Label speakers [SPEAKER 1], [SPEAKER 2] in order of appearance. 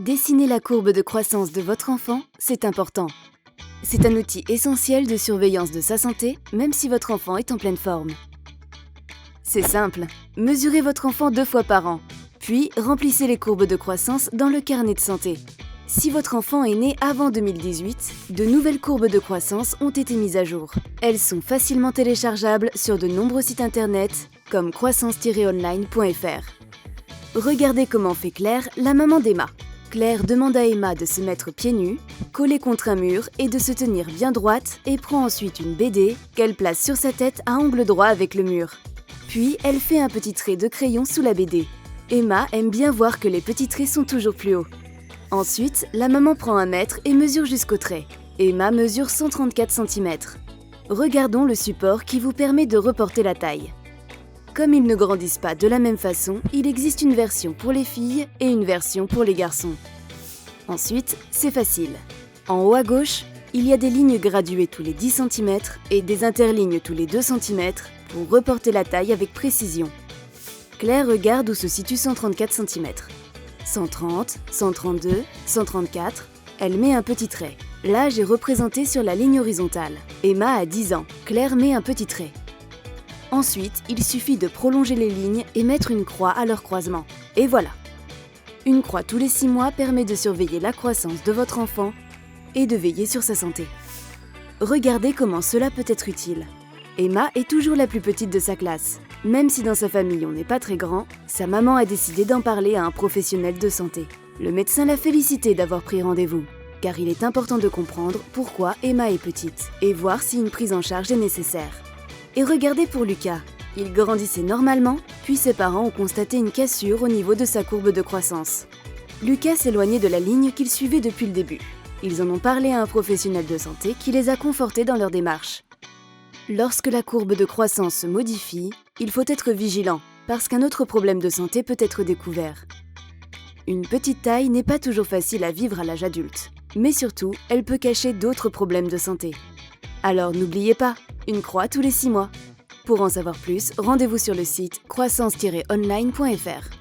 [SPEAKER 1] Dessiner la courbe de croissance de votre enfant, c'est important. C'est un outil essentiel de surveillance de sa santé, même si votre enfant est en pleine forme. C'est simple, mesurez votre enfant 2 fois par an, puis remplissez les courbes de croissance dans le carnet de santé. Si votre enfant est né avant 2018, de nouvelles courbes de croissance ont été mises à jour. Elles sont facilement téléchargeables sur de nombreux sites internet, comme croissance-online.fr. Regardez comment fait Claire, la maman d'Emma. Claire demande à Emma de se mettre pieds nus, collée contre un mur et de se tenir bien droite et prend ensuite une BD qu'elle place sur sa tête à angle droit avec le mur. Puis, elle fait un petit trait de crayon sous la BD. Emma aime bien voir que les petits traits sont toujours plus hauts. Ensuite, la maman prend un mètre et mesure jusqu'au trait. Emma mesure 134 cm. Regardons le support qui vous permet de reporter la taille. Comme ils ne grandissent pas de la même façon, il existe une version pour les filles et une version pour les garçons. Ensuite, c'est facile. En haut à gauche, il y a des lignes graduées tous les 10 cm et des interlignes tous les 2 cm pour reporter la taille avec précision. Claire regarde où se situe 134 cm. 130, 132, 134, elle met un petit trait. L'âge est représenté sur la ligne horizontale. Emma a 10 ans, Claire met un petit trait. Ensuite, il suffit de prolonger les lignes et mettre une croix à leur croisement. Et voilà! Une croix tous les 6 mois permet de surveiller la croissance de votre enfant et de veiller sur sa santé. Regardez comment cela peut être utile. Emma est toujours la plus petite de sa classe. Même si dans sa famille on n'est pas très grand, sa maman a décidé d'en parler à un professionnel de santé. Le médecin l'a félicité d'avoir pris rendez-vous, car il est important de comprendre pourquoi Emma est petite et voir si une prise en charge est nécessaire. Et regardez pour Lucas, il grandissait normalement, puis ses parents ont constaté une cassure au niveau de sa courbe de croissance. Lucas s'éloignait de la ligne qu'il suivait depuis le début. Ils en ont parlé à un professionnel de santé qui les a confortés dans leur démarche. Lorsque la courbe de croissance se modifie, il faut être vigilant, parce qu'un autre problème de santé peut être découvert. Une petite taille n'est pas toujours facile à vivre à l'âge adulte, mais surtout, elle peut cacher d'autres problèmes de santé. Alors n'oubliez pas, une croix tous les 6 mois. Pour en savoir plus, rendez-vous sur le site croissance-online.fr.